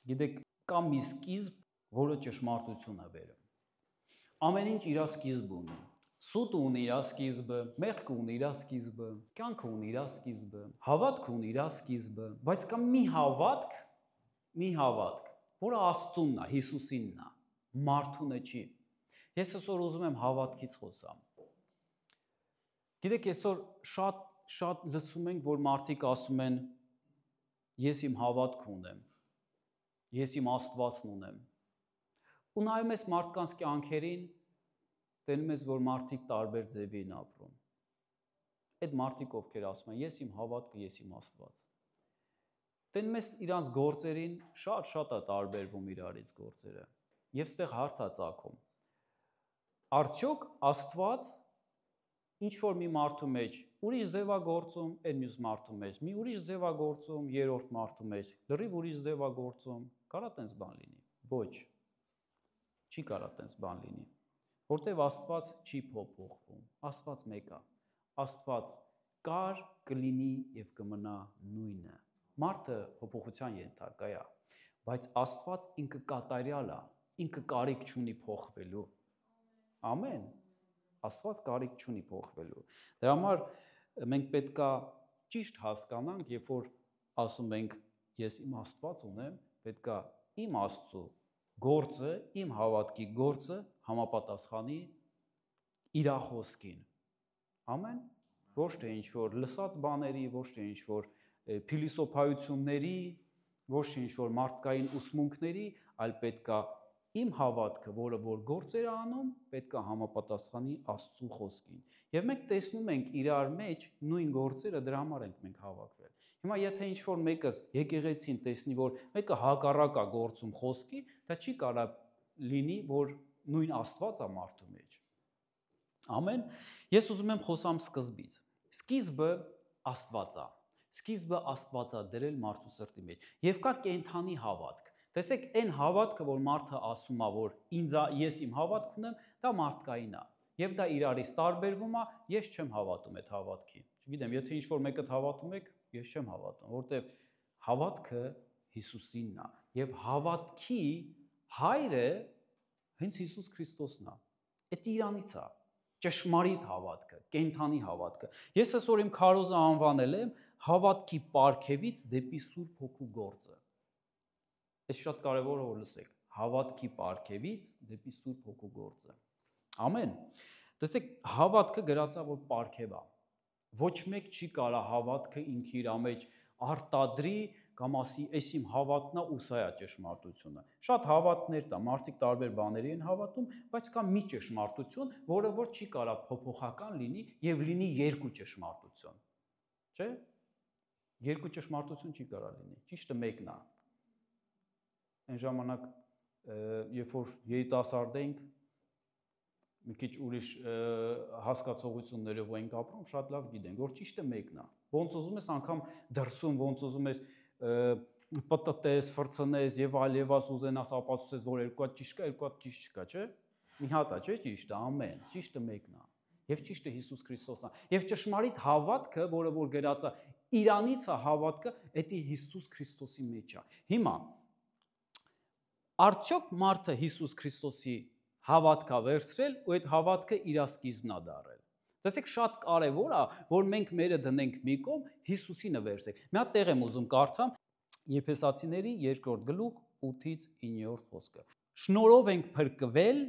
Գիտեք, կա մի սկիզբ, որը ճշմարտություն է բերում։ Ամեն ինչ իր սկիզբ ունի։ Սուտը ունի իր սկիզբը, մեղքը ունի իր սկիզբը, կյանքը ունի իր սկիզբը, հավատքը ունի իր սկիզբը, բայց կա մի հավատք, որը Աստծունն է, Հիսուսինն է, մարդունը չի։ Ես այսօր ուզում եմ հավատքից խոսամ։ Գիտեք, այսօր շատ լսում ենք, որ մարդիկ ասում են, ես իմ հավատք ունեմ, ես իմ Աստվածն ունեմ։ Ու նայում ես մարդկանց կյանքերին, տենում ես, որ մարդիկ տարբեր ձևի են ապրում։ Այդ մարդիկ ովքեր ասում են, ես իմ հավատքը, ես իմ Աստված։ Տենում ես իրանց գործերին, շատ է տարբերվում իրարից գործերը։ Եվ ստեղ հարց է ծագում։ Արդյոք Աստված ինչ-որ մի մարդու մեջ ուրիշ ձև է գործում, այն մյուս մարդու մեջ, մի ուրիշ ձև է գործում, երրորդ մարդու մեջ, լրիվ ուրիշ ձև է գործում, կարա տենց բան լինի։ Ոչ, չի կարա տենց բան լինի, որտեվ Աստված չի փոփոխվում, Աստված մեկ է, Աստված կար, կլինի և կմնա նույնը։ Մարդը փոփոխության ենթակա է, բայց Աստված ինքը կատարյալ է, ինքը կարիք չունի փոխվելու։ Ամեն։ Աստված կարիք չունի փոխվելու։ Դրա համար մենք պետք է ճիշտ հասկանանք, երբ որ ասում ենք ես իմ Աստված ունեմ, պետք է իմ Աստծու գործը, իմ հավատքի գործը համապատասխանի իր խոսքին։ Ամեն։ Ոչ թե ինչ-որ լսած բաների, ոչ թե ինչ-որ փիլիսոփայությունների, ոչ թե ինչ-որ մարդկային ուսմունքների, այլ պետք է իմ հավատքը, որը որ գործեր է անում, պետք է համապատասխանի Աստծու խոսքին։ Եվ մենք տեսնում ենք իրար մեջ նույն գործերը, դրա համար ենք մենք հավաքվել։ Հիմա եթե ինչ-որ մեկս եկեղեցին տեսնի, որ մեկը հակառակ է գործում խոսքի, դա չի կարա լինի, որ նույն Աստված է մարդու մեջ։ Ամեն։ Ես ուզում եմ խոսամ սկզբից։ Սկիզբը Աստված է։ Սկիզբը Աստված է դրել մարդու սրտի մեջ։ Եվ կա կենդանի հավատք։ Տեսեք, այն հավատքը, որ մարդը ասում է, որ ես իմ հավատք ունեմ, դա մարդկային է։ Եվ դա իրարից տարբերվում է, ես չեմ հավատում այդ հավատքի։ Չգիտեմ, եթե ինչ-որ մեկը հավատում եք, ես չեմ հավատում, որտեվ հավատքը Հիսուսինն է։ Եվ հավատքի հայրը հենց Հիսուս Քրիստոսն է։ Այդ իրանից է։ Ճշմարիտ հավատքը, կենդանի հավատքը։ Ես այսօր իմ քարոզը անվանել եմ հավատքի պարգևից դեպի Սուրբ Հոգու գործը։ Այս շատ կարևոր է որ լսեք, հավատքի պարգևից դեպի Սուրբ Հոգու գործը։ Ամեն։ Տեսեք, հավատքը գրած է որ պարգև է։ Ոչ մեկ չի կարա հավատքը ինքը իր մեջ արտադրի կամ ասի, այս իմ հավատն է ու սա է ճշմարտությունը։ Շատ հավատներ կա, մարդիկ տարբեր բաների են հավատում, բայց կա մի ճշմարտություն, որը որ չի կարա փոփոխական լինի եւ լինի երկու ճշմարտություն։ Չէ՞։ Երկու ճշմարտություն չի կարա լինի։ Ճիշտը մեկն է։ Այն ժամանակ, երբ որ երիտասարդ ենք, մի քիչ ուրիշ հասկացողություններով ենք ապրում, շատ լավ գիտենք, որ ճիշտը մեկն է։ Ոնց ուզում ես անգամ դրսում, ոնց ուզում ես պտտես, ֆրցնես եւ այլ եւ աս ուզենաս ապացուցես, որ երկու հատ ճիշտ կա, երկու հատ ճիշտ չկա, չէ՞։ Մի հատ է, չէ՞ ճիշտը, ամեն, ճիշտը մեկն է։ Եվ ճիշտը Հիսուս Քրիստոսն է։ Եվ ճշմարիտ հավատքը, որը որ գրած է, իրանից է հավատքը, դա Հիսուս Քրիստոսի մեջ է։ Հիմա արդյոք մարդը Հիսուս Քրիստոսի հավատք է վերցրել ու այդ հավատքը իր սկիզբն է դարել։ Տեսեք, շատ կարևոր է, որ մենք մերը դնենք մի կողմ, Հիսուսինը վերցրենք։ Մի հատ տեղ եմ ուզում կարդամ Եփեսացիների 2-րդ գլուխ 8-ից 9-րդ խոսքը։ Շնորհով ենք փրկվել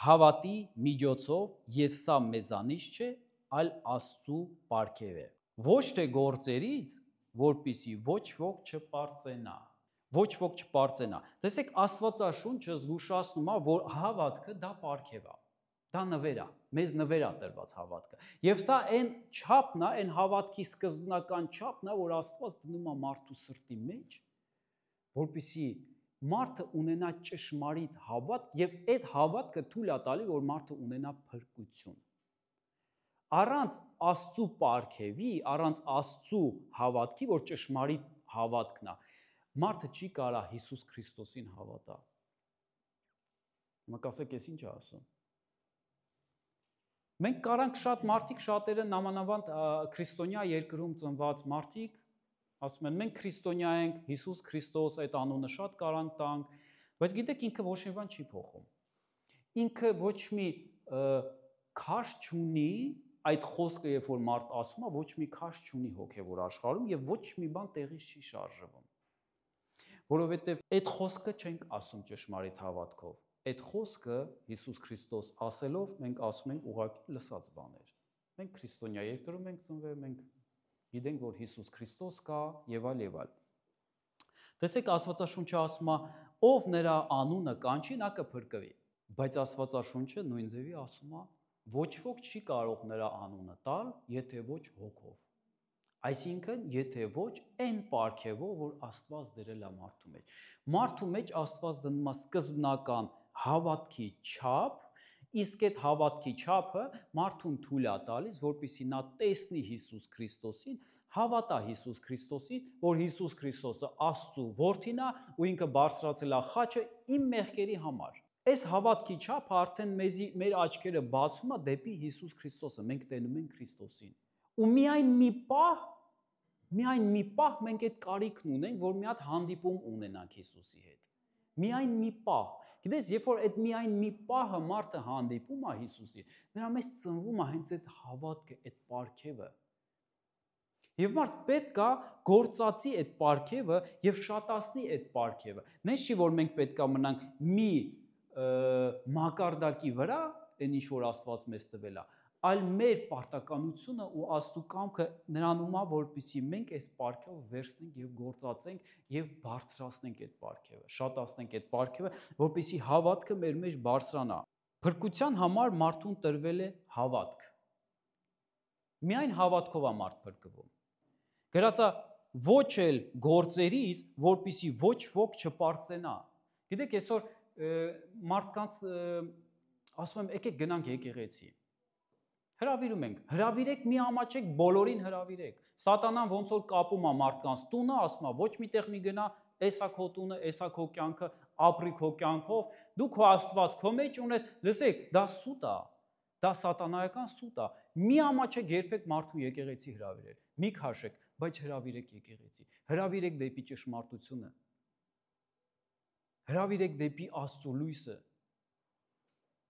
հավատի միջոցով, եւ սա մեզանից չէ, այլ Աստծու պարգև է։ Ոչ թե գործերից, որպիսի ոչ ոք չպարծենա։ Ոչ ոք չպարծենա։ Տեսեք, Աստվածաշունչը զգուշացնում է, որ հավատքը դա պարգև է։ Դա նվեր է, մեզ նվեր է տրված հավատքը։ Եվ սա այն չափն է, այն հավատքի սկզբնական չափն է, որ Աստված դնում է մարդու սրտի մեջ, որպեսզի մարդը ունենա ճշմարիտ հավատք եւ այդ հավատքը թույլ է տալի, որ մարդը ունենա փրկություն։ Առանց Աստծու պարգևի, առանց Աստծու հավատքի, որ ճշմարիտ հավատքն է, մարդը չի կարա Հիսուս Քրիստոսին հավատա։ Հիմա կասեք, ես ինչ ասում։ Մենք կարանք շատ մարդիկ, շատերը նամանավանդ քրիստոնյա երկրում ծնված մարդիկ, ասում են մենք քրիստոնյա ենք, Հիսուս Քրիստոս այդ անունը շատ կարանք տանք, բայց գիտեք ինքը ոչ մի բան չի փոխում։ Ինքը ոչ մի քաշ չունի, այդ խոսքը երբ որ մարդ ասում է, ոչ մի քաշ չունի հոգևոր աշխարհում եւ ոչ մի բան տեղից չի շարժվում։ Որովհետեւ այդ խոսքը չենք ասում ճշմարիտ հավատքով։ Այդ խոսքը Հիսուս Քրիստոս ասելով մենք ասում ենք ուղղակի լսած բաներ։ Մենք քրիստոնյա երկրում ենք ծնվել, մենք գիտենք, որ Հիսուս Քրիստոս կա եւ այլ եւ այլ։ Տեսեք, Աստվածաշունչը ասում է, ով նրա անունը կանչի, նա կփրկվի։ Բայց Աստվածաշունչը նույն ձևի ասում է, ոչ ոք չի կարող նրա անունը տալ, եթե ոչ հոգով։ Այսինքն, եթե ոչ այն պարգևով, որ Աստված դրել է մարդու մեջ։ Մարդու մեջ Աստված դնում է սկզբնական հավատքի չափ, իսկ այդ հավատքի չափը մարդուն թույլ է տալիս, որպեսզի նա տեսնի Հիսուս Քրիստոսին, հավատա Հիսուս Քրիստոսին, որ Հիսուս Քրիստոսը Աստծո որդին է ու ինքը բարձրացել է խաչը իմ մեղքերի համար։ Այս հավատքի չափը արդեն մեր աչքերը բացում է դեպի Հիսուս Քրիստոսը, մենք տենում ենք Քրիստոսին։ Ու միայն մի պահ մենք այդ կարիքն ունենք, որ մի հատ հանդիպում ունենանք Հիսուսի հետ։ Միայն մի պահ։ Գիտես, երբ որ այդ միայն մի պահը մարդը հանդիպում է Հիսուսի, նրա մեջ ծնվում է հենց այդ հավատքը, այդ պարգևը։ Եվ մարդ պետք է գործածի այդ պարգևը եւ շատացնի այդ պարգևը։ Նես չի, որ մենք պետք է մնանք մի մակարդակի վրա, այն ինչ որ Աստված մեզ տվել է, այլ մեր պարտականությունը ու Աստծո կամքը նրանում է, որպեսզի մենք այս պարգևը վերցնենք եւ գործածենք եւ բարձրացնենք այդ պարգևը, շատացնենք այդ պարգևը, որպեսզի հավատքը մեր մեջ բարձրանա։ Փրկության համար մարդուն տրվել է հավատք։ Միայն հավատքով է մարդ փրկվում։ Գրած է ոչ էլ գործերից, որպեսզի ոչ ոք չպարծենա։ Գիտեք, այսօր մարդկանց ասում եմ, եկեք գնանք եկեղեցի։ Հրավիրում ենք, հրավիրեք մի ամաչեք, բոլորին հրավիրեք։ Սատանան ոնց որ կապում է մարդկանց տունը, ասում է, ոչ միտեղ մի գնա, էսա քո տունը, էսա քո կյանքը, ապրի քո կյանքով, դու քո Աստված քո մեջ ունես, լսեք, դա սուտ է, դա սատանայական սուտ է։ Մի ամաչեք երբեք մարդու եկեղեցի հրավիրել, մի քաշեք, բայց հրավիրեք եկեղեցի, հրավիրեք դեպի ճշմարտությունը, հրավիրեք դեպի Աստծո լույսը,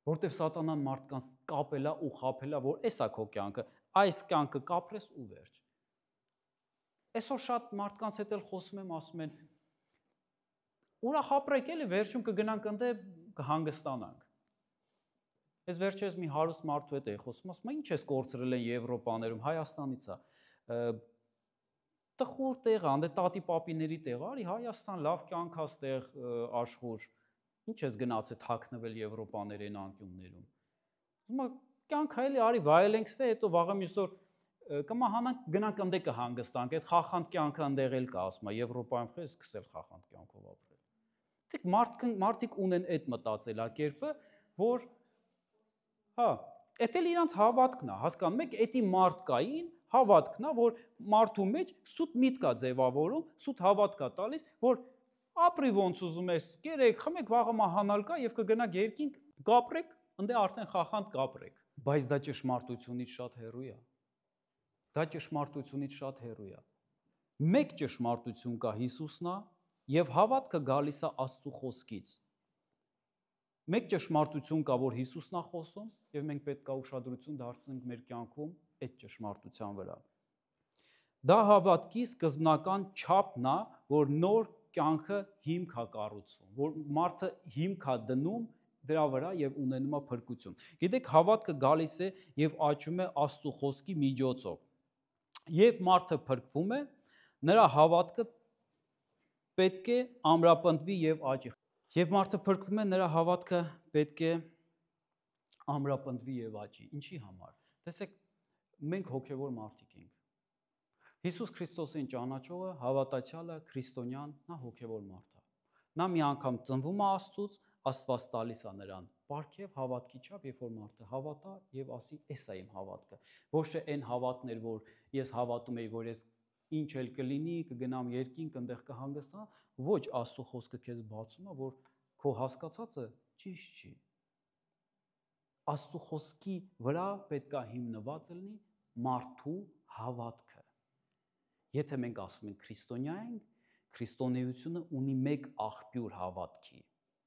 որտեվ սատանան մարդկանց կապել է ու խաբել է, որ էսա քո կյանքը, այս կյանքը կապրես ու վերջ։ Այսօր շատ մարդկանց հետ էլ խոսում եմ, ասում են, ուրախ ապրեք էլի, վերջում կգնանք ընդ կհանգստանանք։ Ես վերջերս մի հարուստ մարդու հետ էի խոսում, ասում եմ, ինչ ես կորցրել են Եվրոպաներում, Հայաստանից է։ Տխուր տեղ է, անդե տատի պապիների տեղ, արի Հայաստան լավ կյանք է ստեղ աշխուժ։ Ինչ ես գնացել թաքնվել Եվրոպաներեն անկյուններում։ Հիմա կյանքը էլի արի վայելենք ստե, հետո վաղը մյուսօր կմահանանք, գնանք ընդ կհանգստանք, այդ խախանդ կյանքը ընդեղ էլ կա, ասում է, Եվրոպայում խես սկսել խախանդ կյանքով ապրել։ Դեք մարդիկ ունեն այդ մտածելակերպը, որ հա, էդ էլ իրանց հավատքն է, հասկանում եք, էդի մարդկային հավատքն է, որ մարդու մեջ սուտ միտք է ձևավորում, սուտ հավատք է տալիս, որ ապրի ոնց ուզում ես, կերեք, խմեք, վաղը մահանալ կա եւ կգնաք երկինք, կապրեք, ընդ արդեն խախանդ կապրեք։ Բայց դա ճշմարտությունից շատ հեռու է։ Դա ճշմարտությունից շատ հեռու է։ Մեկ ճշմարտություն կա Հիսուսն է եւ հավատքը գալիս է Աստծո խոսքից։ Մեկ ճշմարտություն կա, որ Հիսուսն է խոսում եւ մենք պետք է ուշադրություն դարձնենք մեր կյանքում այդ ճշմարտության վրա։ Դա հավատքի սկզբնական չափն է, որ նոր կյանքը հիմք է կառուցվում, որ մարդը հիմք է դնում դրա վրա եւ ունենում է փրկություն։ Գիտեք, հավատքը գալիս է եւ աճում է Աստծո խոսքի միջոցով։ Երբ մարդը փրկվում է, նրա հավատքը պետք է ամրապնդվի եւ աճի։ Երբ մարդը փրկվում է, նրա հավատքը պետք է ամրապնդվի եւ աճի։ Ինչի համար։ Տեսեք, մենք հոգեվոր մարդիկ ենք։ Հիսուս Քրիստոսին ճանաչողը, հավատացյալը, քրիստոնյան, նա հոգևոր մարդ է։ Նա մի անգամ ծնվում է Աստծուց, Աստված տալիս է նրան պարգև հավատքի չափ, երբ որ մարդը հավատա եւ ասի, էս է իմ հավատքը։ Ոչ թե այն հավատն էր, որ ես հավատում եի, որ ես ինչ էլ կլինի, կգնամ երկինք, այնտեղ կհանգստանամ, ոչ, Աստծո խոսքը քեզ բացում է, որ քո հասկացածը ճիշտ չի։ Աստծո խոսքի վրա պետք է հիմնված լինի մարդու հավատքը։ Եթե մենք ասում ենք քրիստոնյա ենք, քրիստոնեությունը ունի մեկ աղբյուր հավատքի։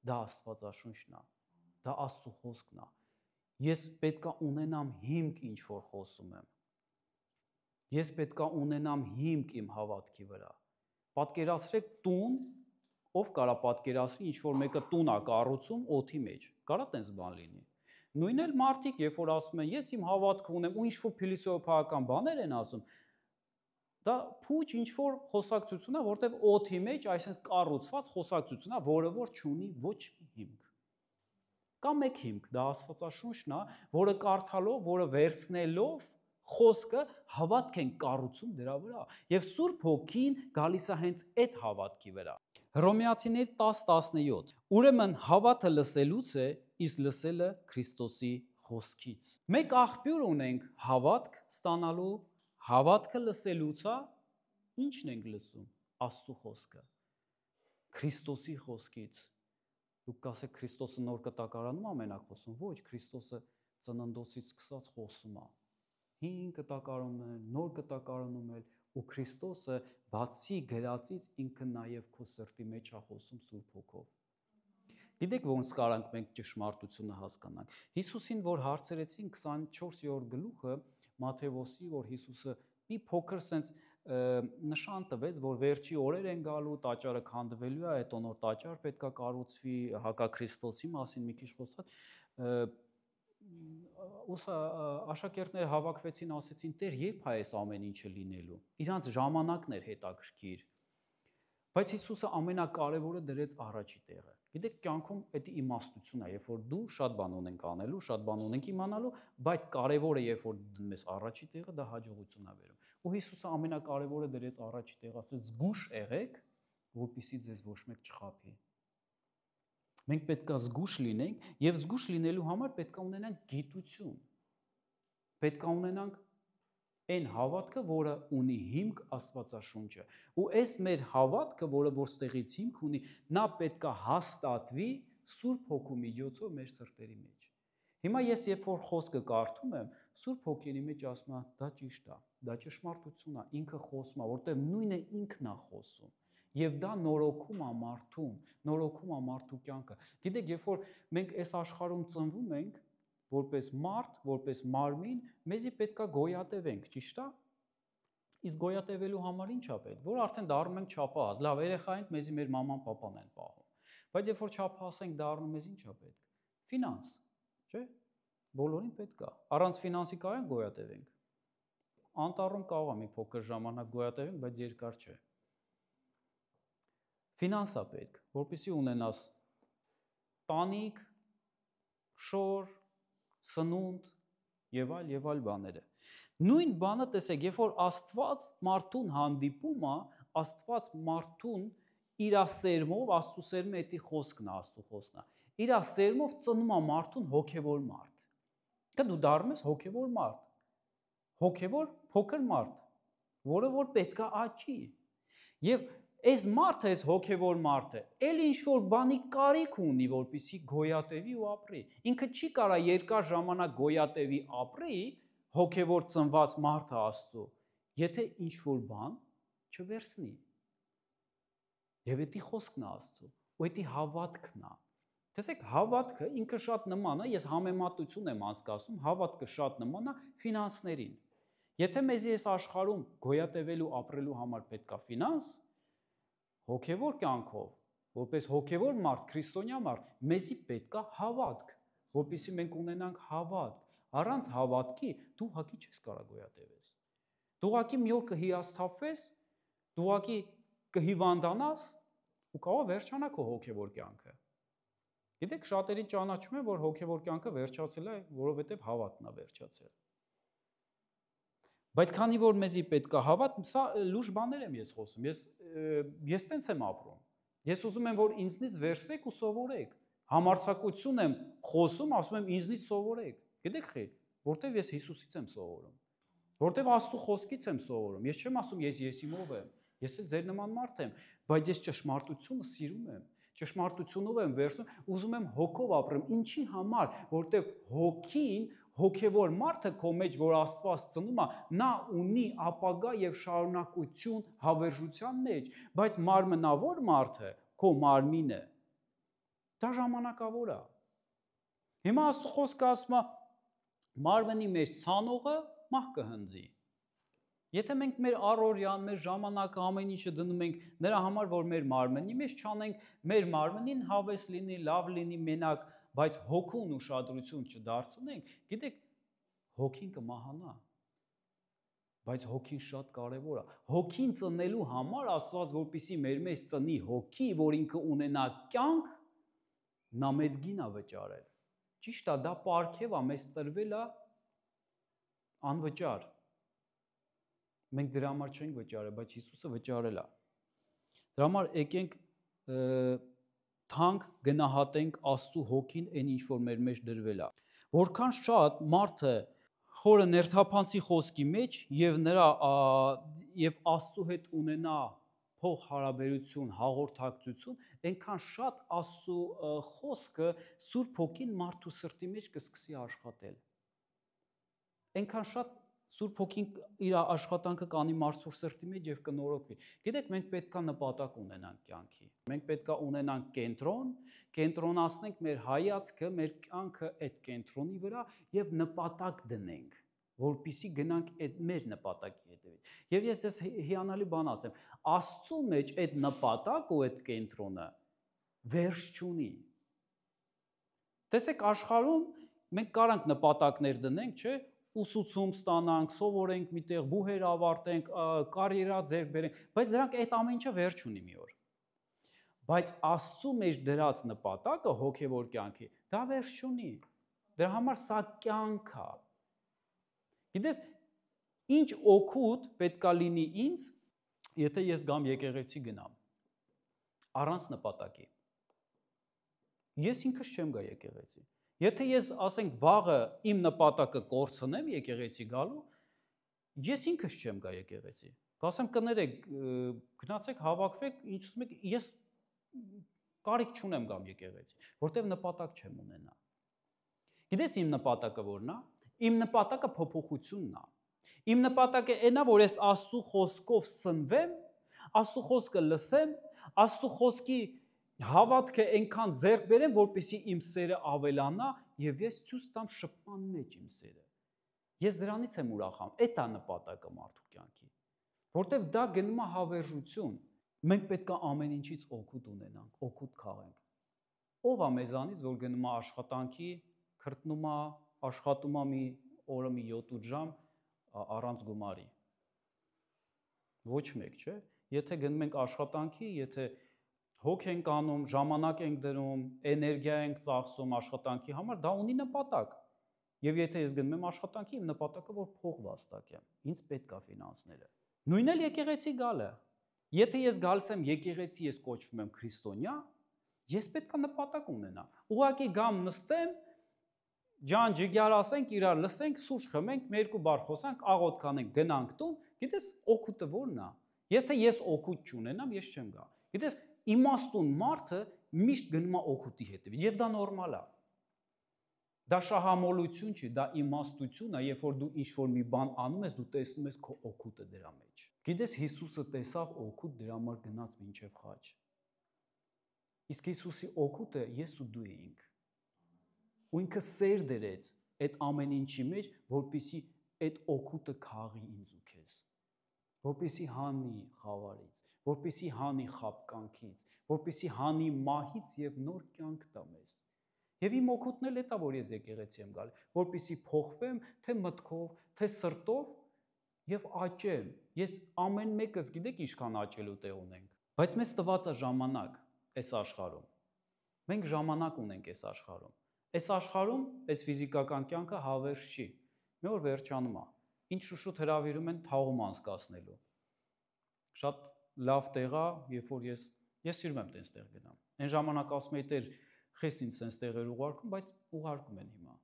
Դա Աստվածաշունչն է, դա Աստծո խոսքն է։ Ես պետքա ունենամ հիմք, ինչ որ խոսում եմ։ Ես պետքա ունենամ հիմք իմ հավատքի վրա։ Պատկերացրեք տուն, ով կարա պատկերացնի, ինչ որ մեկը տուն է կառուցում օդի մեջ։ Կարա տենց բան լինի։ Նույնն էլ մարդիկ, երբ որ ասում են, ես իմ հավատքը ունեմ, ու ինչ որ փիլիսոփայական բաներ են ասում, դա փուչ ինչ որ խոսակցություն է, որտեղ օդի մեջ, այսինքն կառուցված խոսակցություն է, որը որ չունի ոչ մի հիմք։ Կա մեկ հիմք, դա Աստվածաշունչն է, որը կարդալով, որը վերցնելով խոսքը հավատք են կառուցում դրա վրա, եւ Սուրբ Հոգին գալիս է հենց այդ հավատքի վրա։ Հռոմեացիներ 10:17։ Ուրեմն հավատը լսելուց է, իսկ լսելը Քրիստոսի խոսքից։ Մեկ աղբյուր ունենք հավատք ստանալու, հավատքը լսելուց է, ի՞նչն ենք լսում։ Աստծո խոսքը, Քրիստոսի խոսքից։ Դուք կասեք Քրիստոսը նոր կտակարանում է մենակ խոսում, ոչ, Քրիստոսը ծննդոցից սկսած խոսում է։ Հին կտակարանում է, նոր կտակարանում է, ու Քրիստոսը բացի գրածից ինքը նաև քո սրտի մեջ է խոսում Սուրբ Հոգով։ Գիտեք ոնց կարանք մենք ճշմարտությունը հասկանանք։ Հիսուսին որ հարցրեցին 24-րդ գլուխը Մատթեոսի, որ Հիսուսը մի փոքր սենց նշան տվեց, որ վերջի օրեր են գալու, տաճարը քանդվելու է, այդ նոր տաճար պետքա կառուցվի, հակաքրիստոսի մասին մի քիչ խոսած։ Աշակերտները հավաքվեցին, ասեցին, Տեր, երբ է այս ամեն ինչը լինելու։ Իրանց ժամանակն էր հետաքրքիր։ Բայց Հիսուսը ամենակարևորը դրեց առաջի տեղը։ Գիտեք, կյանքում դա իմաստություն է, երբ որ դու շատ բան ունենք անելու, շատ բան ունենք իմանալու, բայց կարևորը երբ որ դնում ես առաջի տեղը, դա հաջողություն է բերում։ Ու Հիսուսը ամենակարևորը դրեց առաջի տեղը, ասեց զգուշ եղեք, որպեսզի ձեզ ոչ մեկ չխաբի։ Մենք պետք է զգուշ լինենք, եւ զգուշ լինելու համար պետք է ունենանք գիտություն։ Պետք է ունենանք այն հավատքը, որը ունի հիմք Աստվածաշունչը։ Ու այս մեր հավատքը, որը որ ստեղից հիմք ունի, նա պետք է հաստատվի Սուրբ Հոգու միջոցով մեր սրտերի մեջ։ Հիմա ես երբ որ խոսքը կարդում եմ, Սուրբ Հոգին մեջ ասում է, դա ճիշտ է, դա ճշմարտություն է, ինքը խոսում է, որտեղ նույնը ինքն է խոսում։ Եվ դա նորոգում է մարդուն, նորոգում է մարդու կյանքը։ Գիտեք, երբ որ մենք այս աշխարհում ծնվում ենք, որպես մարդ, որպես մարմին, մեզի պետքա գոյատևենք, ճիշտ է։ Իսկ գոյատևելու համար ի՞նչ է պետք, որ արդեն դառնում ենք չափահաս։ Լավ, երեխա ենք, մեզի մեր մաման պապան են պահում։ Բայց երբ որ չափահաս ենք դառնում, մեզ ի՞նչ է պետք։ Ֆինանս, չէ՞։ Բոլորին պետք է։ Առանց ֆինանսի կարող գոյատևենք։ Անտառում կարող է մի փոքր ժամանակ գոյատևենք, բայց երկար չէ։ Ֆինանս է պետք, որպեսզի ունենաս տանիք, շոր, սնունդ եւ այլ բաները։ Նույն բանը տեսեք, երբ որ Աստված մարդուն հանդիպում է, Աստված մարդուն իր սերմով, Աստծո սերմը էդի խոսքն է, Աստծո խոսքն է։ Իր սերմով ծնում է մարդուն հոգևոր մարդ։ Դա դու դառնում ես հոգևոր մարդ։ Հոգևոր փոքր մարդ, որը որ պետքա աճի։ Եվ այս մարդը, այս հոգևոր մարդը, էլ ինչ որ բանի կարիք ունի, որպեսզի գոյատևի ու ապրի։ Ինքը չի կարա երկար ժամանակ գոյատևի ապրի, հոգևոր ծնված մարդը Աստծո, եթե ինչ որ բան չվերցնի։ Եվ դա խոսքն է Աստծո, ու դա հավատքն է։ Տեսեք, հավատքը ինքը շատ նման է, ես համեմատություն եմ անցկացնում, հավատքը շատ նման է ֆինանսներին։ Եթե մեզի այս աշխարհում գոյատևելու ապրելու համար պետք է ֆինանս, հոգևոր կյանքով, որպես հոգևոր մարդ, քրիստոնյա մարդ, մեզի պետք է հավատք, որպեսզի մենք ունենանք հավատք։ Առանց հավատքի դու հակի չես կարող գոյատևես։ Դու հակի մի օր կհիասթափվես, դու հակի կհիվանդանաս ու կարող վերջանա քո հոգևոր կյանքը։ Գիտեք, շատերին ճանաչում են, որ հոգևոր կյանքը վերջացել է, որովհետև հավատն է վերջացել։ Բայց քանի որ մեզի պետք է հավատ, սա լուրջ բաներ եմ ես խոսում։ Ես տենց եմ ապրում։ Ես ուզում եմ, որ ինձնից վերցրեք ու սովորեք։ Համարձակություն եմ խոսում, ասում եմ ինձնից սովորեք։ Գիտեք խի, որտեվ ես Հիսուսից եմ սովորում։ Որտեվ Աստծո խոսքից եմ սովորում։ Ես չեմ ասում ես իմով եմ։ Ես էլ ձեր նման մարդ եմ, բայց ես ճշմարտությունը սիրում եմ։ ճշմարտությունով եմ վերցնում, ուզում եմ հոգով ապրեմ, ինչի համար, որտեղ հոգին, հոգևոր մարդը քո մեջ, որ Աստված ծնում է, նա ունի ապագա եւ շարունակություն հավերժության մեջ, բայց մարմնավոր մարդը, քո մարմինը, դա ժամանակավոր է։ Հիմա Աստծո խոսքը ասում է, մարմնի մեջ ցանողը մահ կհնձի։ Եթե մենք մեր առօրյան, մեր ժամանակը ամեն ինչը դնում ենք նրա համար, որ մեր մարմնի մեջ չանենք, մեր մարմնին հավես լինի, լավ լինի, մենակ, բայց հոգուն ուշադրություն չդարձնենք, գիտեք, հոգին կմահանա։ Բայց հոգին շատ կարևոր է։ Հոգին ծնելու համար Աստված որպեսզի մեր մեջ ծնի հոգի, որ ինքը ունենա կյանք, նա մեծ գին է վճարել։ Ճիշտ է, դա պարգև է, մեզ տրվել է անվճար։ Մենք դրա համար չենք վճարել, բայց Հիսուսը վճարել է։ Դրա համար եկենք թանկ գնահատենք Աստծո հոգին, այն ինչ որ մեր մեջ դրվել է։ Որքան շատ մարդը խորը ներթափանցի խոսքի մեջ եւ նրա եւ Աստծո հետ ունենա փող հարաբերություն, հաղորդակցություն, այնքան շատ Աստծո խոսքը Սուրբ Հոգին մարդու սրտի մեջ կսկսի աշխատել։ Այնքան շատ Սուրբ Հոգին իր աշխատանքը կանի մարդու սրտի մեջ եւ կնորոգվի։ Գիտեք, մենք պետքա նպատակ ունենանք կյանքի։ Մենք պետքա ունենանք կենտրոն, կենտրոնացնենք մեր հայացքը, մեր կյանքը այդ կենտրոնի վրա եւ նպատակ դնենք, որպեսզի գնանք այդ մեր նպատակի հետևից։ Եվ ես ձեզ հիանալի բան ասեմ, Աստծո մեջ այդ նպատակը ու այդ կենտրոնը վերջ չունի։ Տեսեք, աշխարհում մենք կարանք նպատակներ դնենք, չէ՞, ուսուցում ստանանք, սովորենք միտեղ, բուհեր ավարտենք, կարիերա ձեռք բերենք, բայց դրանք այդ ամեն ինչը վերջ ունի մի օր։ Բայց Աստծո մեջ դրած նպատակը հոգևոր կյանքի, դա վերջ չունի։ Դրա համար սա կյանք է։ Գիտես, ինչ օգուտ պետքա լինի ինձ, եթե ես գամ եկեղեցի գնամ առանց նպատակի։ Ես ինքս չեմ գա եկեղեցի։ Եթե ես ասենք վաղը իմ նպատակը կորցնեմ եկեղեցի գալու, ես ինքս չեմ գա եկեղեցի։ Կասեմ կներեք, գնացեք հավաքվեք, ինչ ասում եք, ես կարիք չունեմ գամ եկեղեցի, որտեվ նպատակ չեմ ունենա։ Գիտես իմ նպատակը որն է։ Իմ նպատակը փոփոխությունն է։ Իմ նպատակը այնա, որ ես Աստծո խոսքով սնվեմ, Աստծո խոսքը լսեմ, Աստծո խոսքի հավատքը այնքան ձեռք բերեմ, որպեսզի իմ սերը ավելանա եւ ես ցույց տամ շփման մեջ իմ սերը։ Ես դրանից եմ ուրախանում։ Այդ է նպատակը մարդու կյանքի։ Որտեվ դա գնում է հավերժություն։ Մենք պետք է ամեն ինչից օգուտ ունենանք, օգուտ քաղենք։ Ո՞վ է մեզանից, որ գնում է աշխատանքի, քրտնում է, աշխատում է մի օրը մի 7-8 ժամ առանց գումարի։ Ոչ մեկ, չէ՞։ Եթե գնում ենք աշխատանքի, եթե հոգ ենք անում, ժամանակ ենք դնում, էներգիա ենք ծախսում աշխատանքի համար, դա ունի նպատակ։ Եվ եթե ես գնում եմ աշխատանքի, իմ նպատակը որ փող վաստակեմ, ինձ պետք է ֆինանսները։ Նույնն էլ եկեղեցի գալը։ Եթե ես գալիս եմ եկեղեցի, ես կոչվում եմ քրիստոնյա, ես պետք է նպատակ ունենամ։ Ուղղակի գամ նստեմ, ջան ջիգյար ասենք, իրար լսենք, սուրճ խմենք, մի երկու բառ խոսանք, աղոթք անենք, գնանք տուն, գիտես օգուտը որն է։ Եթե ես օգուտ չունենամ, ես չեմ գա։ Գիտես իմաստուն մարդը միշտ գնում է օգուտի հետևից, եւ դա նորմալ է։ Դա շահամոլություն չի, դա իմաստություն է, երբ որ դու ինչ-որ մի բան անում ես, դու տեսնում ես քո օգուտը դրա մեջ։ Գիտես Հիսուսը տեսավ օգուտ, դրա համար գնաց մինչև խաչ։ Իսկ Հիսուսի օգուտը ես ու դու էինք։ Ու ինքը սեր դրեց այդ ամեն ինչի մեջ, որպեսզի այդ օգուտը քաղի ինձ ու քեզ, որպեսզի հանի խավարից, որպեսզի հանի խաբկանքից, որպեսզի հանի մահից եւ նոր կյանք տա մեզ։ Եվ իմ օգուտն էլ է դա, որ ես եկեղեցի եմ գալ, որպեսզի փոխվեմ թե մտքով, թե սրտով եւ աճեմ։ Ես ամեն մեկս գիտեք ինչքան աճելու տեղ ունենք, բայց մեզ տված է ժամանակ այս աշխարհում։ Մենք ժամանակ ունենք այս աշխարհում։ Այս աշխարհում այս ֆիզիկական կյանքը հավերժ չի։ Մի օր վերջանում է։ Ինչ շուշուտ հրավիրում են թաղում անցկացնելու։ Շատ լավ տեղ է, երբ որ ես սիրում եմ տենց տեղ գնամ։ Այն ժամանակ ասում էի Տեր, խես ինձ տենց տեղեր ուղարկում, բայց ուղարկում են հիմա։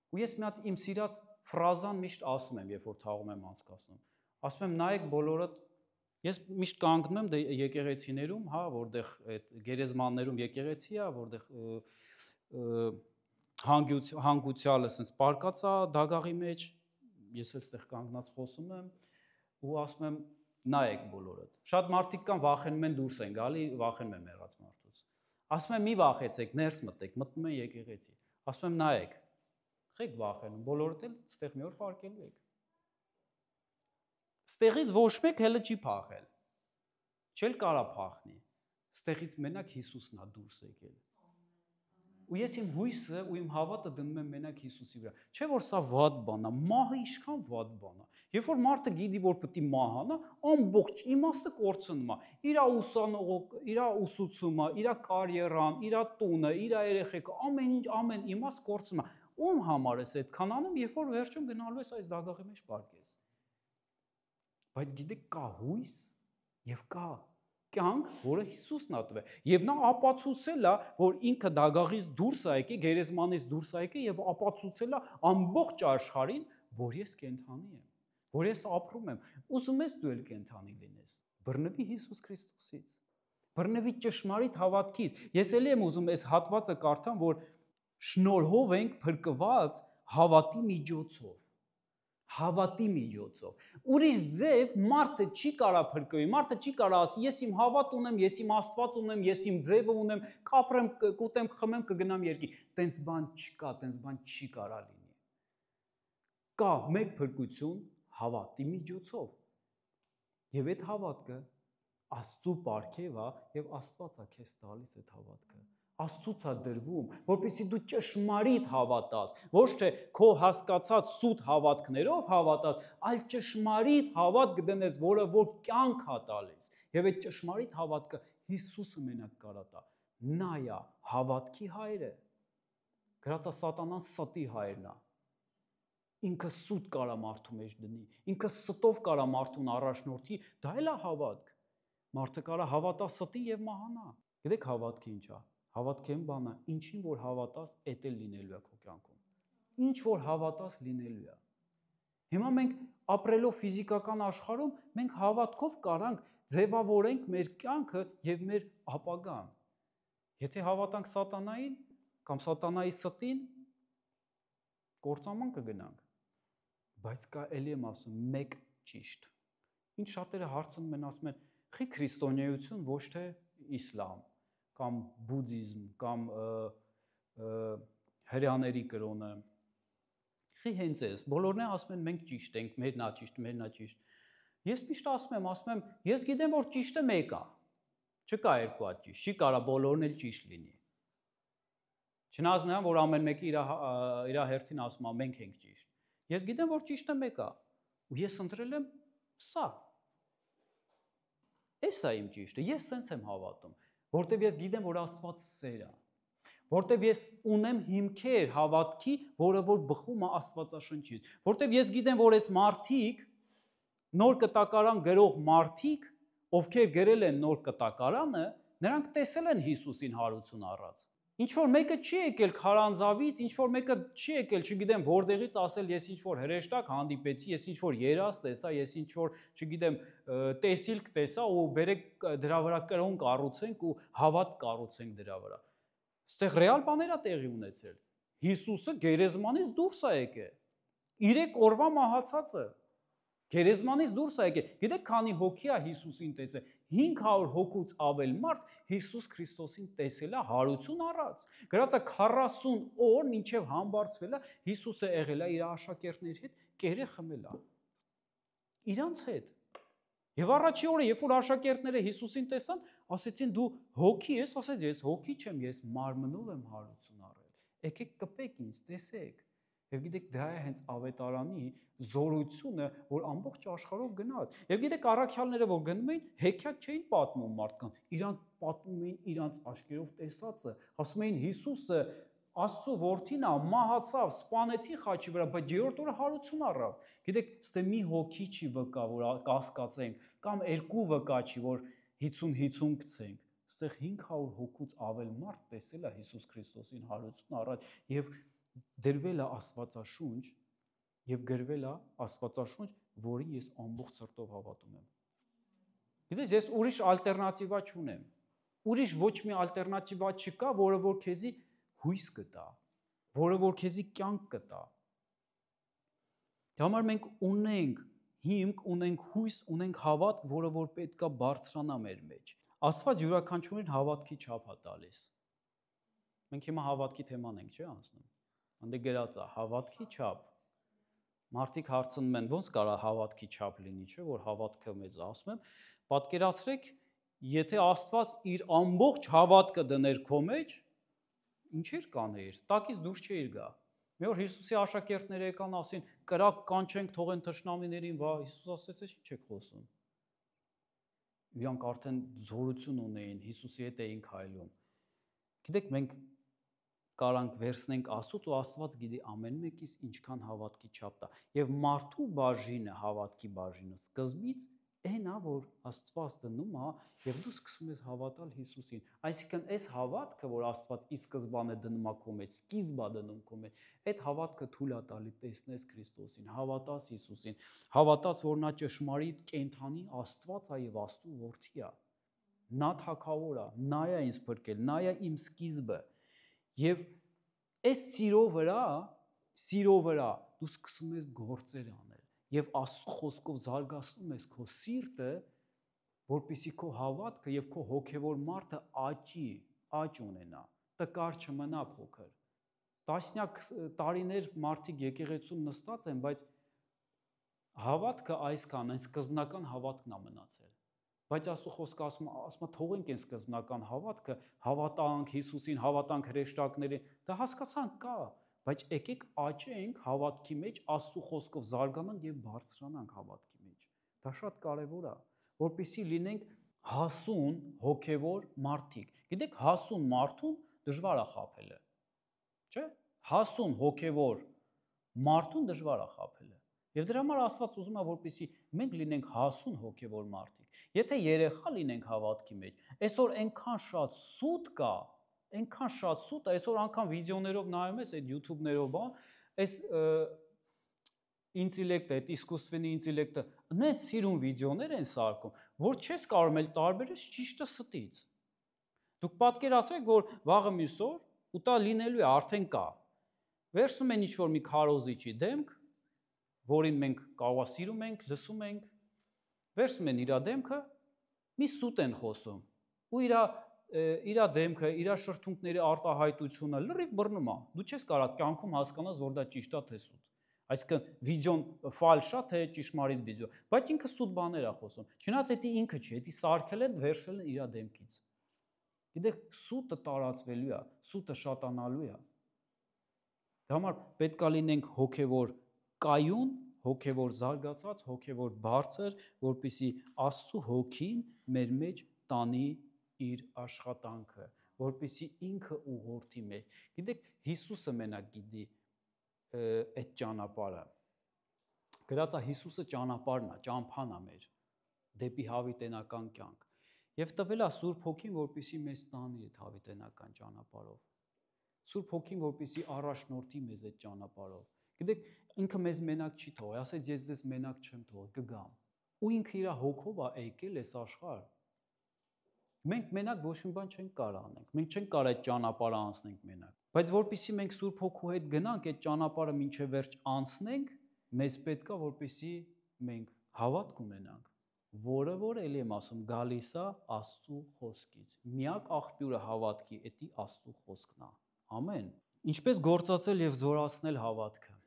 Ու ես մի հատ իմ սիրած ֆրազան միշտ ասում եմ, երբ որ թաղում եմ անցկացնում։ Ասում եմ նայեք բոլորդ Ես միշտ կանգնում եմ եկեղեցիներում, հա, որտեղ այդ գերեզմաններում եկեղեցի է, որտեղ հանգուցյալը sense պարկած է դագաղի մեջ, ես էլ ստեղ կանգնած խոսում եմ ու ասում եմ նայեք բոլորդ։ Շատ մարդիկ կան վախենում են դուրս են գալի, վախենում են մեռած մարդուց։ Ասում եմ մի վախեցեք, ներս մտեք, մտնում են եկեղեցի։ Ասում եմ նայեք, խեք վախենում, բոլորդ էլ ստեղ մի օր փակելու եք։ Ստեղից ոչ մեկ հələ չի փախել։ Չել կարա փախնի։ Ստեղից մենակ Հիսուսն է դուրս եկել։ Ու ես իմ հույսը ու իմ հավատը դնում եմ մենակ Հիսուսի վրա։ Չէ որ սա վատ բան է, մահը ինչքան վատ բան է։ Երբ որ մարդը գիտի որ պետք է մահանա, ամբողջ իմաստը կորցնում է։ Իր ուսանողը, իր ուսուցումը, իր կարիերան, իր տունը, իր երեխեքը, ամեն ինչ, ամեն իմաստ կորցնում է։ Ում համար ես այդքան անում, երբ որ վերջում գնալու ես այս դագաղի մեջ պարկես։ Բայց գիտեք կա հույս եւ կա կյանք, որը Հիսուսն ա տվել։ Եվ նա ապացուցել է, որ ինքը դագաղից դուրս է եկել, գերեզմանից դուրս է եկել եւ ապացուցել է ամբողջ աշխարհին, որ ես կենթանի եմ, որ ես ապրում եմ։ Ուզում ես դու էլ կենթանի լինես։ Բռնվի Հիսուս Քրիստոսից։ Բռնվի ճշմարիտ հավատքից։ Ես էլի եմ ուզում այս հատվածը կարդամ, որ շնորհով ենք փրկված հավատի միջոցով։ Հավատի միջոցով։ Ուրիշ ձև մարդը չի կարա փրկվի, մարդը չի կարա ասի, ես իմ հավատ ունեմ, ես իմ Աստված ունեմ, ես իմ ձևը ունեմ, կապրեմ, կուտեմ, կխմեմ, կգնամ երկի։ Տենց բան չկա, տենց բան չի կարա լինի։ Կա մեկ փրկություն հավատի միջոցով։ Եվ այդ հավատքը Աստծո պարգև է եւ Աստված է քեզ տալիս այդ հավատքը։ Աստծուց է դրվում, որպեսզի դու ճշմարիտ հավատաս, ոչ թե քո հասկացած սուտ հավատքներով հավատաս, այլ ճշմարիտ հավատ կդնես, որը որ կյանք է տալիս։ Եվ այդ ճշմարիտ հավատքը Հիսուսը մենակ կարա տա։ Նա է հավատքի հայրը։ Գրածա սատանան ստի հայրն է։ Ինքը սուտ կարա մարդու մեջ դնի, ինքը ստով կարա մարդուն առաջնորդի, դա էլ է հավատք։ Մարդը կարա հավատա ստի եւ մահանա։ Գիտեք հավատքը ինչ է։ Հավատքը այն բանը, ինչին որ հավատաս, էդ էլ լինելու է քո կյանքում։ Ինչ որ հավատաս լինելու է։ Հիմա մենք ապրելով ֆիզիկական աշխարհում, մենք հավատքով կարանք ձևավորենք մեր կյանքը եւ մեր ապագան։ Եթե հավատանք սատանային կամ սատանայի ստին, կործաման կգնանք։ Բայց կա էլի եմ ասում, մեկ ճիշտ։ Ինչ շատերը հարցնում են, ասում են, «Խի քրիստոնեություն ոչ թե իսլամ» կամ բուդդիզմ կամ հրեաների կրոնը։ Խի հենց էս, բոլորն են ասում են մենք ճիշտ ենք, մերն է ճիշտ, մերն է ճիշտ։ Ես միշտ ասում եմ, ես գիտեմ, որ ճիշտը մեկ է։ Չկա երկու հատ ճիշտ, չի կարա բոլորն էլ ճիշտ լինի։ Չնայած նրան, որ ամեն մեկը իր հերթին ասում է մենք ենք ճիշտ։ Ես գիտեմ, որ ճիշտը մեկ է, ու ես ընտրել եմ սա։ Էս է իմ ճիշտը, ես սենց եմ հավատում, որտեվ ես գիտեմ, որ Աստված սեր է, որտեվ ես ունեմ հիմքեր հավատքի, որը որ բխում է Աստվածաշնչից, որտեվ ես գիտեմ, որ այս մարդիկ, նոր կտակարան գրող մարդիկ, ովքեր գրել են նոր կտակարանը, նրանք տեսել են Հիսուսին հարություն առած։ Ինչ որ մեկը չի եկել քարանձավից, ինչ որ մեկը չի եկել, չգիտեմ, որտեղից ասել, ես ինչ որ հրեշտակ հանդիպեցի, ես ինչ որ երազ տեսա, ես ինչ որ, չգիտեմ, տեսիլք տեսա ու բերեք դրա վրա կրոն կառուցենք ու հավատ կառուցենք դրա վրա։ Ստեղ ռեալ բաներ է տեղի ունեցել։ Հիսուսը գերեզմանից դուրս է եկել։ 3 օրվա մահացածը գերեզմանից դուրս է եկել։ Գիտեք, քանի հոգի է Հիսուսին տեսել։ 500 հոգուց ավել մարդ Հիսուս Քրիստոսին տեսել է հարություն առած։ Գրած է 40 օր մինչև համբարձվել է, Հիսուսը եղել է իր աշակերտների հետ, կերը խմել է։ Իրանց հետ։ Եվ առաջի օրը, երբ որ աշակերտները Հիսուսին տեսան, ասեցին դու հոգի ես, ասեց ես հոգի չեմ, ես մարմնով եմ հարություն առել։ Եկեք կպեք ինձ, տեսեք։ Եվ գիտեք, դա է հենց ավետարանի զորությունը, որ ամբողջ աշխարհով գնաց։ Եվ գիտեք, առաքյալները, որ գնում էին, հեքիաթ չէին պատմում մարդկանց, իրանք պատմում էին իրանց աչքերով տեսածը, ասում էին Հիսուսը Աստծո որդին է, մահացավ, սպանեցին խաչի վրա, բայց երրորդ օրը հարություն առավ։ Գիտեք, ստե մի հոգի չի վկա, որ կասկածենք, կամ 2 վկա չի, որ 50-50 գցենք։ Ստեղ 500 հոգուց ավել մարդ տեսել է Հիսուս Քրիստոսին հարություն առած եւ դրվել է Աստվածաշունչ եւ գրվել է Աստվածաշունչ, որին ես ամբողջ սրտով հավատում եմ։ Գիտես, ես ուրիշ ալտերնատիվա չունեմ։ Ուրիշ ոչ մի ալտերնատիվա չկա, որը որ քեզի հույս կտա, որը որ քեզի կյանք կտա։ Դա համար մենք ունենք հիմք, ունենք հույս, ունենք հավատք, որը որ պետքա բարձրանա մեր մեջ։ Աստված յուրաքանչյուրին հավատքի չափ է տալիս։ Մենք հիմա հավատքի թեման ենք, չէ՞, անցնում։ Անդե գրած է հավատքի չափ։ Մարդիկ հարցնում են, ո՞նց կարա հավատքի չափ լինի, չէ՞, որ հավատքը մեծ է, ասում եմ, պատկերացրեք, եթե Աստված իր ամբողջ հավատքը դներ քո մեջ, ինչեր կանեիր, տակից դուրս չէիր գա։ Մի օր Հիսուսի աշակերտները եկան ասին, կրակ կանչենք, թողեն թշնամիներին, վա, Հիսուս ասեց, ինչ եք խոսում։ Իրանք արդեն զորություն ունեին, Հիսուսի հետ էին քայլում։ Գիտեք, մենք կարանք վերցնենք Աստծուց ու Աստված գիտի ամեն մեկից ինչքան հավատքի չափ տա։ Եվ մարդու բաժինը, հավատքի բաժինը սկզբից այն է, որ Աստված դնում է, եւ դու սկսում ես հավատալ Հիսուսին։ Այսինքն, այս հավատքը, որ Աստված ի սկզբանե դնում է քո մեջ, սկիզբ է դնում քո մեջ, այդ հավատքը թույլ է տալի տեսնես Քրիստոսին, հավատաս Հիսուսին, հավատաս, որ նա ճշմարիտ կենթանի Աստված է եւ Աստծո որդի է։ Նա թագավոր է, նա է ինձ փրկել, նա է իմ սկիզբը։ Եվ այս սիրո վրա դու սկսում ես գործեր անել եւ Աստծո խոսքով զարգացնում ես քո սիրտը, որպեսզի քո հավատքը եւ քո հոգեվոր մարդը աճ ունենա, տկար չմնա փոքր։ Տասնյակ տարիներ մարդիկ եկեղեցում նստած են, բայց հավատքը այսքան, այն սկզբնական հավատքն է մնացել։ Բայց Աստծո խոսքը ասում է թողենք այն սկզբնական հավատքը, հավատանք Հիսուսին, հավատանք հրեշտակներին, դա հասկացանք կա, բայց եկեք աճենք հավատքի մեջ, Աստծո խոսքով զարգանանք եւ բարձրանանք հավատքի մեջ։ Դա շատ կարեւոր է, որպեսզի լինենք հասուն հոգեվոր մարդիկ։ Գիտեք, հասուն մարդուն դժվար է խաբելը, չէ՞։ Հասուն հոգեվոր մարդուն դժվար է խաբելը։ Եվ դրա համար Աստված ուզում է, որպեսզի մենք լինենք հասուն հոգեվոր մարդիկ։ Եթե երեխա լինենք հավատքի մեջ, այսօր այնքան շատ սուտ կա, այնքան շատ սուտ է, այսօր անգամ վիդեոներով նայում ես այդ YouTube-ներով, այս ինտելեկտը, այդ իսկուսственный ինտելեկտը, նենց սիրուն վիդեոներ են սարքում, որ չես կարող էլ տարբերես ճիշտը ստից։ Դուք պատկերացրեք, որ վաղը մյուս օր ու դա լինելու է, արդեն կա։ Վերցնում են ինչ-որ մի քարոզիչի դեմք, որին մենք կարող է սիրում ենք, լսում ենք, վերցնում են իր դեմքը, մի սուտ են խոսում, ու իր դեմքը, իր շրթունքների արտահայտությունը լրիվ բռնում է։ Դու չես կարող կյանքում հասկանաս, որ դա ճիշտ է թե սուտ։ Այսինքն վիդեոն ֆալշ է թե ճշմարիտ վիդեո, բայց ինքը սուտ բաներ է խոսում։ Չնայած դա ինքը չի, դա սարքել են, վերցրել են իր դեմքից։ Գիտեք, սուտը տարածվելու է, սուտը շատանալու է։ Դա համար պետք է լինենք հոգևոր կայուն, հոգևոր զարգացած, հոգևոր բարձր, որպեսզի Աստծո հոգին մեր մեջ տանի իր աշխատանքը, որպեսզի ինքը ուղղորդի մեզ։ Գիտեք, Հիսուսը մենակ գիտի այդ ճանապարհը։ Գրած է Հիսուսը ճանապարհն է, ճամփան է մեր դեպի հավիտենական կյանք։ Եվ տվել է Սուրբ Հոգին, որպեսզի մեզ տանի այդ հավիտենական ճանապարհով։ Սուրբ Հոգին, որպեսզի առաջնորդի մեզ այդ ճանապարհով։ Գիտեք, ինքը մեզ մենակ չի թողել, ասեց ես ձեզ մենակ չեմ թողել, կգամ։ Ու ինքը իր հոգով է եկել այս աշխարհ։ Մենք մենակ ոչ մի բան չենք կարող անենք։ Մենք չենք կարող այդ ճանապարհը անցնենք մենակ։ Բայց որpեսզի մենք Սուրբ Հոգու հետ գնանք այդ ճանապարհը մինչև վերջ անցնենք, մեզ պետքա որպեսզի մենք հավատք ունենանք, որը որ ելի եմ ասում գալիս է Աստծո խոսքից։ Միակ աղբյուրը հավատքի էդի Աստծո խոսքն է։ Ամեն։ Ինչպես գործածել եւ զորացնել հավատքը։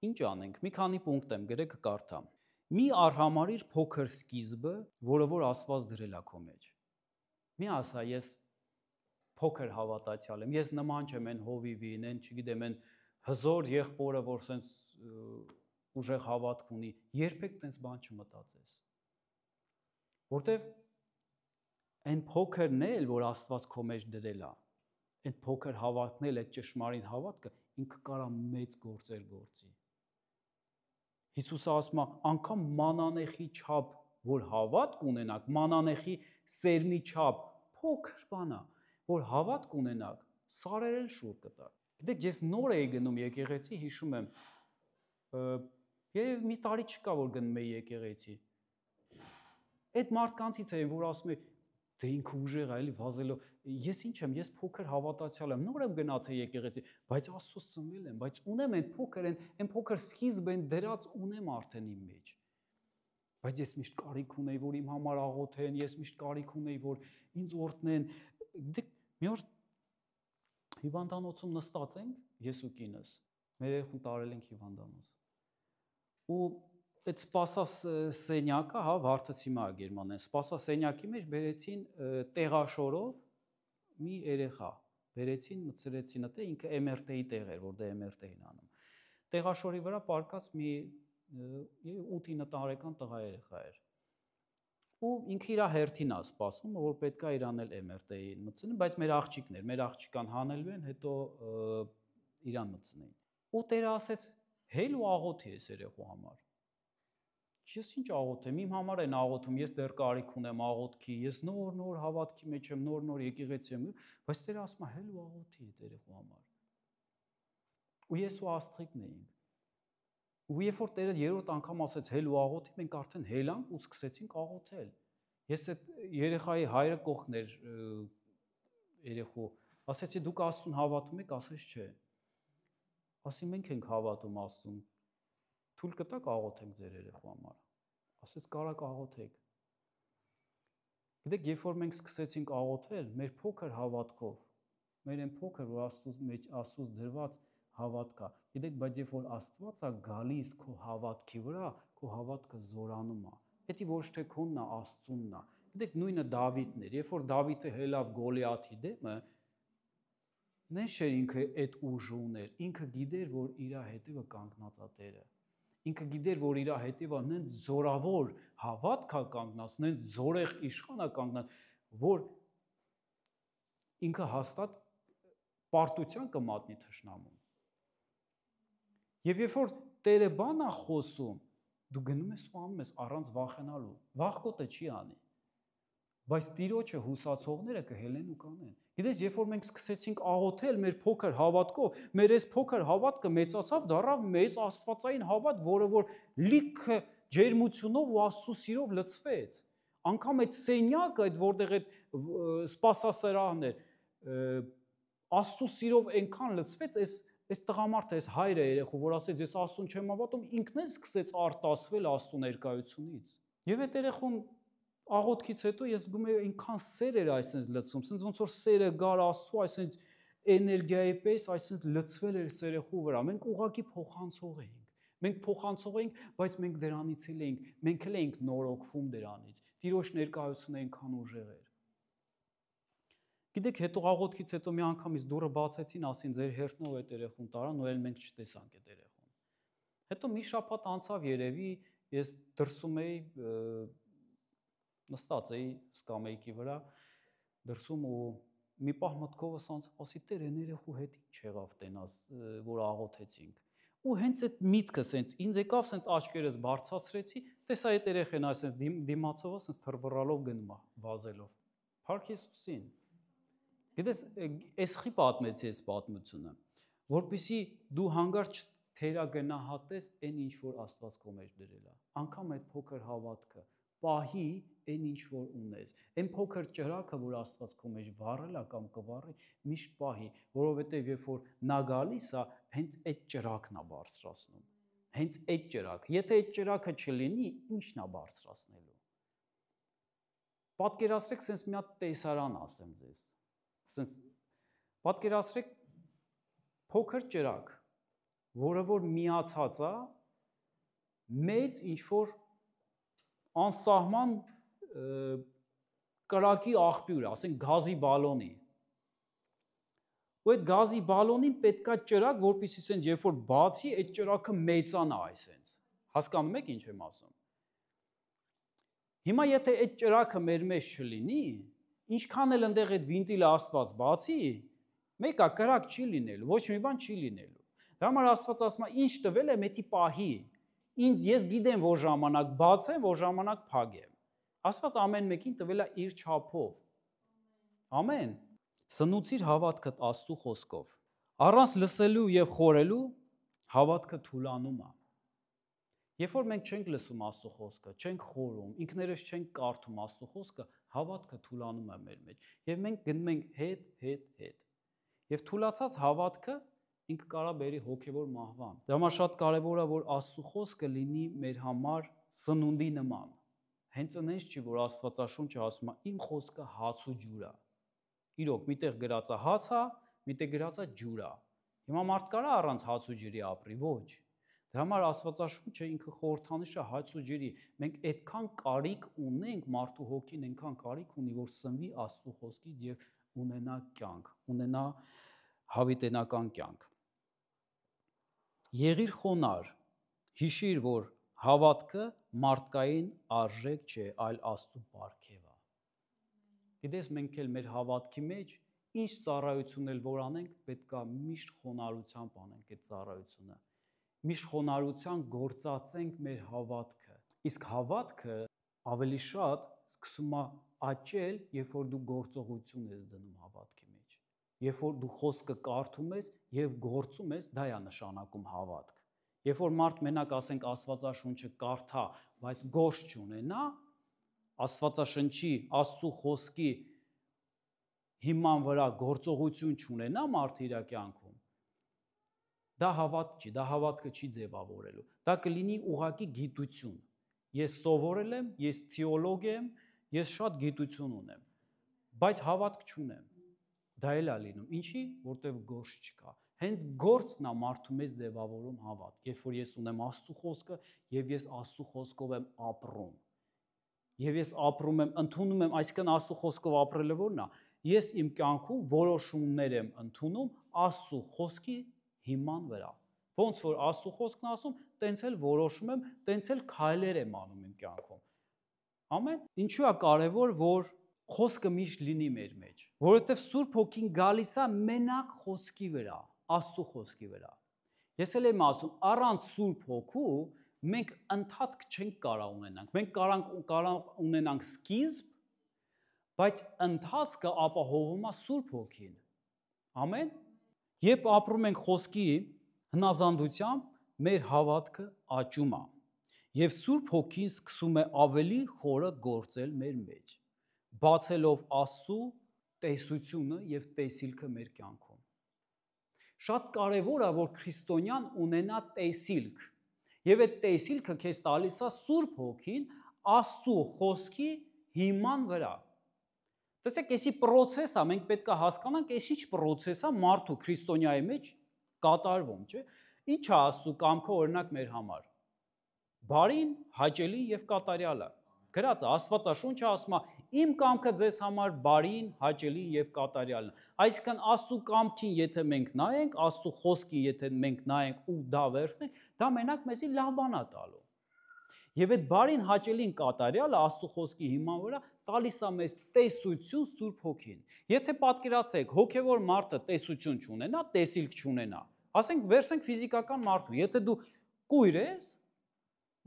Ինչ անենք։ Մի քանի պունկտ եմ գրեք կարդամ։ Մի արհամարիր փոքր սկիզբը, որը որ Աստված դրել է քո մեջ։ Մի ասա, ես փոքր հավատացյալ եմ, ես նման չեմ այն հովիվին, այն չգիտեմ, այն հզոր եղբորը, որ սենց ուժեղ հավատք ունի, երբեք տենց բան չմտածես։ Որտեվ այն փոքրն էլ, որ Աստված քո մեջ դրել է, այդ փոքր հավատքն էլ, այդ ճշմարին հավատքը, ինքը կարա մեծ գործեր գործի։ Հիսուսը ասում է, անգամ մանանեխի չափ, որ հավատք ունենաք, մանանեխի սերմի չափ, փոքր բան է, որ հավատք ունենաք, սարեր էլ շուռ կտա։ Գիտեք, ես նոր էի գնում եկեղեցի, հիշում եմ, երևի մի տարի չկա, որ գնում էի եկեղեցի։ Այդ մարդկանցից են, որ ասում են, դե ինքը ուժեղ է, էլի վազելով, ես ինչ եմ, ես փոքր հավատացյալ եմ, նոր եմ գնացել եկեղեցի, բայց Աստծո սնվել եմ, բայց ունեմ այն փոքր սկիզբ են դրած ունեմ արդեն իմ մեջ։ Բայց ես միշտ կարիք ունեի, որ իմ համար աղոթեն, ես միշտ կարիք ունեի, որ ինձ օրհնեն։ Դե մի օր հիվանդանոցում նստած ենք, ես ու կինս, մեր երեխուն տարել ենք հիվանդանոց։ Ու այդ սպասասենյակը, հա, Վարդացիմա է Գերմանիան, սպասասենյակի մեջ բերեցին տեղաշորով մի երեխա, բերեցին, մտցրեցին այդտեղ, ինքը MRT-ի տեղ էր, որ դե MRT-ին անում։ Տեղաշորի վրա պարկած մի 8-9 տարեկան տղա երեխա էր։ Ու ինքը իր հերթին է սպասում, որ պետք է իրան էլ MRT-ին մտցնեն, բայց մեր աղջիկն էր, մեր աղջիկան հանելու են, հետո իրան մտցնեին։ Ու Տերը ասեց. «Հել ու աղոթի ես երեխու համար»։ Ես ինչ աղոթեմ, իմ համար են աղոթում, ես դեռ կարիք ունեմ աղոթքի, ես նոր հավատքի մեջ եմ, նոր եկեղեցի եմ, բայց Տերը ասում է հել ու աղոթի այդ երեխու համար։ Ու ես ու Աստղիկն էինք։ Ու երբ որ Տերը երրորդ անգամ ասեց հել ու աղոթի, մենք արդեն հելանք ու սկսեցինք աղոթել։ Ես այդ երեխայի հայրը կողքն էր երեխու, ասեցի դուք Աստծուն հավատում եք, ասեց չէ։ Ասի մենք ենք հավատում Աստծուն, թույլ կտաք աղոթենք ձեր երեխու համար։ Ասեց կարաք աղոթեք։ Գիտեք, երբ որ մենք սկսեցինք աղոթել, մեր փոքր հավատքով, մեր այն փոքր, որ Աստծուց դրված հավատք է։ Գիտեք, բայց երբ որ Աստված է գալիս քո հավատքի վրա, քո հավատքը զորանում է։ Դա ոչ թե քոնն է, Աստծունն է։ Գիտեք, նույնը Դավիթն էր, երբ որ Դավիթը հելավ Գոլիաթի դեմը, նենց չէր ինքը այդ ուժը ուներ, ինքը գիտեր, որ իր հետևը կանգնած է Տերը։ Ինքը գիտեր, որ իր հետևը նենց զորավոր հավատք է կանգնած, նենց զորեղ իշխան է կանգնած, որ ինքը հաստատ պարտության կմատնի թշնամուն։ Եվ երբ որ Տերը բան է խոսում, դու գնում ես ու անում ես առանց վախենալու, վախկոտը չի անի, բայց Տիրոջը հուսացողները կհելեն ու կանեն։ Գիտես, երբ որ մենք սկսեցինք աղոթել մեր փոքր հավատքով, մեր այս փոքր հավատքը մեծացավ, դառավ մեծ աստվածային հավատ, որը որ լիքը ջերմությունով ու Աստծո սիրով լցվեց։ Անկամ այդ սենյակը, այդ որտեղ այդ սպասասրահն էր, Աստծո սիրով այնքան լցվեց, այս տղամարդը, այս հայրը երեխու, որ ասեց, ես Աստծուն չեմ հավատում, ինքն էլ սկսեց արտասվել Աստծո ներկայությունից։ Եվ այդ երեխուն աղոթքից հետո ես զգում եմ այնքան սեր էր այսպես լցում, ասենց ոնց որ սերը գար Աստծո, այսպես էներգիայի պես, այսպես լցվել էր երեխու վրա։ Մենք ուղղակի փոխանցող էինք։ Մենք փոխանցող էինք, բայց մենք դրանից էլ էինք, մենք էլ էինք նորոգվում դրանից։ Տիրոջ ներկայությունը այնքան ուժեղ էր։ Գիտեք, հետո աղոթքից հետո մի անգամից դուռը բացեցին, ասին ձեր հերթնով այդ երեխուն տարան, ու էլ մենք չտեսանք այդ երեխուն։ Հետո մի շաբաթ անցավ երևի, ես դրսում էի նստած էի սկամեյքի վրա, դրսում ու մի պահ մտքովս անցավ, ասի Տեր, այն երեխու հետ ինչ եղավ տենաս, որ աղոթեցինք։ Ու հենց այդ միտքը սենց ինձ եկավ, սենց աչքերս բարձրացրեցի, տեսա այդ երեխան այսպես դիմացով սենց թռվռալով գնում է, վազելով։ Փառք Հիսուսին։ Գիտես, էսխի պատմեցի այս պատմությունը, որպեսզի դու հանգարց թերագնահատես այն ինչ որ Աստված քո մեջ դրել է։ Անկամ այդ փոքր հավատքը, պահի այն ինչ որ ունես։ Այն փոքր ճրակը, որ Աստված քո մեջ վառել է կամ կվառի, միշտ պահի, որովհետև երբ որ նա գալիս է, հենց այդ ճրակն է բարձրացնում։ Հենց այդ ճրակը։ Եթե այդ ճրակը չլինի, ի՞նչն է բարձրացնելու։ Պատկերացրեք, sense մի հատ տեսարան ասեմ ձեզ։ Sense պատկերացրեք փոքր ճրակ, որը որ միացած է մեծ ինչ որ անսահման կրակի աղբյուր, ասենք գազի բալոնի։ Ու այդ գազի բալոնին պետքա ճրակ, որպեսզի ասենք երբ որ բացի, այդ ճրակը մեծանա այսպես։ Հասկանում եք ինչ եմ ասում։ Հիմա եթե այդ ճրակը մեր մեջ չլինի, ինչքան էլ ընդեղ այդ վինտիլը Աստված բացի, մեկա կրակ չի լինելու, ոչ մի բան չի լինելու։ Դրա համար Աստված ասում է, ինչ տվել եմ, էդի պահի։ Ինձ ես գիտեմ, որ ժամանակ բացեմ, որ ժամանակ փակեմ։ Աստված ամեն մեկին տվել է իր չափով։ Ամեն։ Սնուցիր հավատքդ Աստծո խոսքով։ Առանց լսելու եւ խորելու հավատքը թուլանում է։ Երբ որ մենք չենք լսում Աստծո խոսքը, չենք խորում, ինքներս չենք կարդում Աստծո խոսքը, հավատքը թուլանում է մեր մեջ։ Եվ մենք գնում ենք հետ։ Եվ թուլացած հավատքը ինքը կարա բերի հոգևոր մահվան։ Դա համար շատ կարևոր է, որ Աստծո խոսքը լինի մեր համար սնունդի նման։ Հենց այնպես չի, որ Աստվածաշունչը ասում է իմ խոսքը հաց ու ջուր է։ Իրոք, միտեղ գրած է հաց է, միտեղ գրած է ջուր է։ Հիմա մարդ կարա առանց հաց ու ջրի ապրի, ոչ։ Դրա համար Աստվածաշունչը ինքը խորհրդանիշ է հաց ու ջրի։ Մենք այդքան կարիք ունենք, մարդու հոգին այնքան կարիք ունի, որ սնվի Աստծո խոսքից եւ ունենա կյանք, ունենա հավիտենական կյանք։ Եղիր խոնար, հիշիր, որ հավատքը մարդկային արժեք չէ, այլ Աստծո պարգև է։ Գիտես, մենք էլ մեր հավատքի մեջ ինչ ծառայություն էլ որ անենք, պետքա միշտ խոնարհությամբ անենք այդ ծառայությունը։ Միշտ խոնարհությամբ գործածենք մեր հավատքը։ Իսկ հավատքը ավելի շատ սկսում է աճել, երբ որ դու գործողություն ես դնում հավատքի մեջ։ Երբ որ դու խոսքը կարդում ես եւ գործում ես, դա է նշանակում հավատք։ Երբ որ մարդ մենակ ասենք Աստվածաշունչը կարդա, բայց գործ չունենա, Աստվածաշնչի, Աստծո խոսքի հիման վրա գործողություն չունենա մարդ իր կյանքում, դա հավատք չի, դա հավատքը չի ձևավորելու։ Դա կլինի ուղղակի գիտություն։ Ես սովորել եմ, ես թեոլոգ եմ, ես շատ գիտություն ունեմ, բայց հավատք չունեմ։ Դա էլ է լինում։ Ինչի՞, որտեղ գործ չկա։ Հենց գործն է մարդու մեջ ձևավորում հավատք։ Երբ որ ես ունեմ Աստծո խոսքը եւ ես Աստծո խոսքով եմ ապրում։ Եվ ես ապրում եմ, ընդունում եմ, այսինքն Աստծո խոսքով ապրելը որն է։ Ես իմ կյանքում որոշումներ եմ ընդունում Աստծո խոսքի հիման վրա։ Ոնց որ Աստծո խոսքն ասում, տենց էլ որոշում եմ, տենց էլ քայլեր եմ անում իմ կյանքում։ Ամեն։ Ինչու է կարևոր, որ խոսքը միշտ լինի մեր մեջ, որովհետև Սուրբ Հոգին գալիս է մենակ խոսքի վրա, Աստծո խոսքի վրա։ Ես էլ եմ ասում, առանց Սուրբ Հոգու մենք ընթացք չենք կարող ունենանք։ Մենք կարող ունենանք սկիզբ, բայց ընթացքը ապահովում է Սուրբ Հոգին։ Ամեն։ Երբ ապրում ենք խոսքի հնազանդությամբ, մեր հավատքը աճում է, եւ Սուրբ Հոգին սկսում է ավելի խորը գործել մեր մեջ, բացելով Աստծո տեսությունը եւ տեսիլքը մեր կյանքում։ Շատ կարեւոր է, որ քրիստոնյան ունենա տեսիլք, եւ այդ տեսիլքը քեզ տալիս է Սուրբ Հոգին Աստծո խոսքի հիման վրա։ Տեսեք, էսի process է, մենք պետք է հասկանանք, էս ինչ process է մարդու քրիստոնյայի մեջ կատարվում, չէ՞։ Ինչ է Աստծո կամքը օրինակ մեր համար։ Բարին, հաճելի եւ կատարյալը։ Գրած է, Աստվածաշունչը ասում է, իմ կամքը ձեզ համար բարին, հաճելին եւ կատարյալն է։ Այսինքն Աստծո կամքին եթե մենք նայենք, Աստծո խոսքին եթե մենք նայենք ու դա վերցնենք, դա մենակ մեզի լավ բան է տալու։ Եվ այդ բարին, հաճելին, կատարյալը Աստծո խոսքի հիման վրա տալիս է մեզ տեսություն Սուրբ Հոգին։ Եթե պատկերացեք, հոգևոր մարդը տեսություն չունենա, տեսիլք չունենա, ասենք վերցենք ֆիզիկական մարդու, եթե դու կույր ես,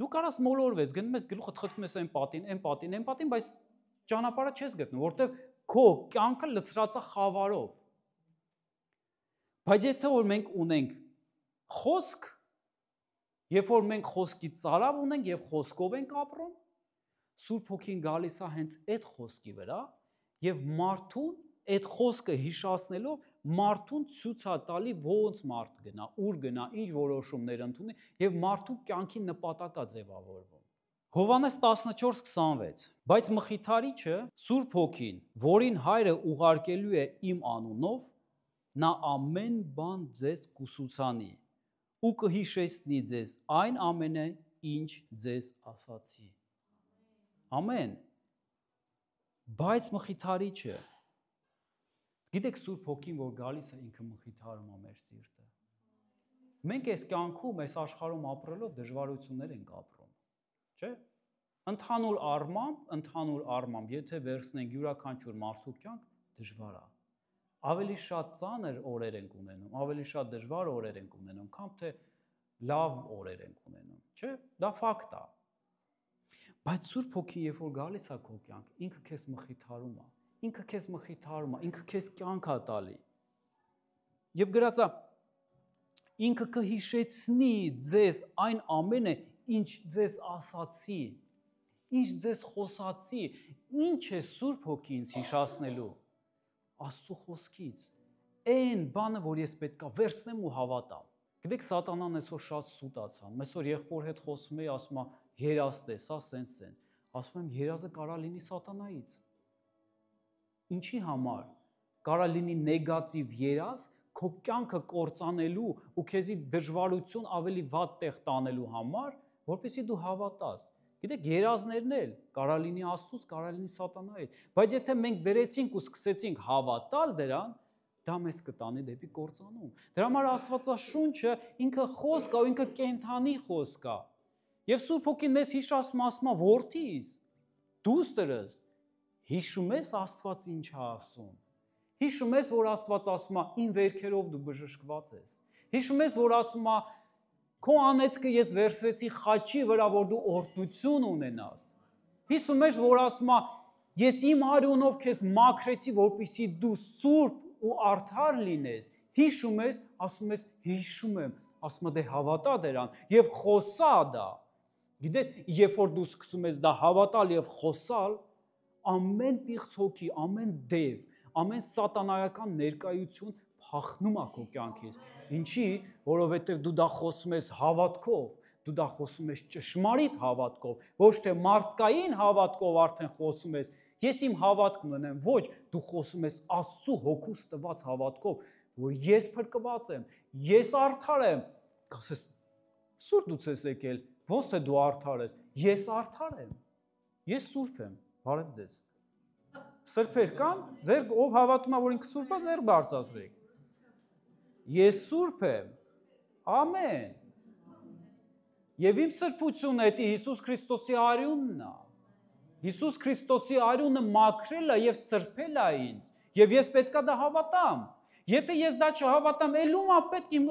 դու կարաս մոլորվես, գնում ես գլուխդ խփում ես այն պատին, բայց ճանապարհը չես գտնում, որտեվ քո կյանքը լցրած է խավարով։ Բայց եթե որ մենք ունենք խոսք, երբ որ մենք խոսքի ծարավ ունենք եւ խոսքով ենք ապրում, Սուրբ Հոգին գալիս է հենց այդ խոսքի վրա եւ մարդուն այդ խոսքը հիշացնելով մարդուն ցույց է տալի ոնց մարդ գնա, ուր գնա, ինչ որոշումներ ընդունի եւ մարդու կյանքի նպատակա ձևավորվում։ Հովհաննես 14:26 Բայց Մխիթարիչը Սուրբ Հոգին, որին Հայրը ուղարկելու է իմ անունով, նա ամեն բան ձեզ կուսուցանի ու կհիշեցնի ձեզ այն ամենը, ինչ ձեզ ասացի։ Ամեն։ Բայց Մխիթարիչը, գիտեք Սուրբ Հոգին, որ գալիս է, ինքը մխիթարում է մեր սիրտը։ Մենք այս կյանքում, այս աշխարհում ապրելով դժվարություններ ենք ապրում, չէ՞։ Ընդհանուր առմամբ, եթե վերցնենք յուրաքանչյուր մարդու կյանք, դժվար է։ Ավելի շատ ծանր օրեր ենք ունենում, ավելի շատ դժվար օրեր ենք ունենում, քան թե լավ օրեր ենք ունենում, չէ՞։ Դա ֆակտ է։ Բայց Սուրբ Հոգին, երբ որ գալիս է քո կյանք, ինքը քեզ մխիթարում է, ինքը քեզ կյանք է տալի։ Եվ գրած է, ինքը կհիշեցնի ձեզ այն ամենը, ինչ ձեզ ասացի, ինչ ձեզ խոսացի, ինչ է Սուրբ Հոգին ինձ հիշացնելու։ Աստծո խոսքից, այն բանը, որ ես պետքա վերցնեմ ու հավատամ։ Գիտեք, սատանան այսօր շատ սուտացան։ Այսօր եղբոր հետ խոսում էի, ասում է, երազ տեսա, սենց։ Ասում եմ, երազը կարա լինի սատանայից։ Ինչի համար։ Կարա լինի նեգատիվ երազ, քո կյանքը կործանելու ու քեզի դժվարություն ավելի վատ տեղ տանելու համար, որպեսզի դու հավատաս։ Գիտեք, երազներն էլ կարա լինի Աստծուց, կարա լինի սատանայից, բայց եթե մենք դրեցինք ու սկսեցինք հավատալ դրան, դա մեզ կտանի դեպի կործանում։ Դրա համար Աստվածաշունչը ինքը խոսք է, ինքը կենթանի խոսք է։ Եվ Սուրբ Հոգին մեզ հիշացնում ասում է, որդիս, դուստրս, հիշում ես Աստված ինչ է ասում։ Հիշում ես, որ Աստված ասում է, իմ վերքերով դու բժշկված ես։ Հիշում ես, որ ասում է, քո անեծքը ես վերցրեցի խաչի վրա, որ դու օրհնություն ունենաս։ Հիշում ես, որ ասում է, ես իմ արյունով քեզ մաքրեցի, որպեսզի դու սուրբ ու արդար լինես։ Հիշում ես, ասում ես, հիշում եմ, ասում է, դե հավատա դրան եւ խոսա դա։ Գիտեք, երբ որ դու սկսում ես դա հավատալ եւ խոսալ, ամեն պիղծ հոգի, ամեն դև, ամեն սատանայական ներկայություն փախնում է քո կյանքից։ Ինչի, որովհետև դու դա խոսում ես հավատքով, դու դա խոսում ես ճշմարիտ հավատքով, ոչ թե մարդկային հավատքով արդեն խոսում ես։ Ես իմ հավատքն ունեմ, ոչ, դու խոսում ես Աստծո հոգուց տված հավատքով, որ ես փրկված եմ, ես արդար եմ։ Կասես, սուրբ դու ես եկել, ոնց թե դու արդար ես։ Ես արդար եմ։ Ես սուրբ եմ։ Բարև ձեզ։ Սրբեր կան, ձեր ով հավատում է, որ ինքը սուրբ է, ձեր բարձրացրեք։ Ես սուրբ եմ։ Ամեն։ Եվ իմ սրբությունը դա Հիսուս Քրիստոսի արյունն է։ Հիսուս Քրիստոսի արյունը մաքրել է եւ սրբել է ինձ, եւ ես պետքա դա հավատամ։ Եթե ես դա չհավատամ, ելումա պետք իմ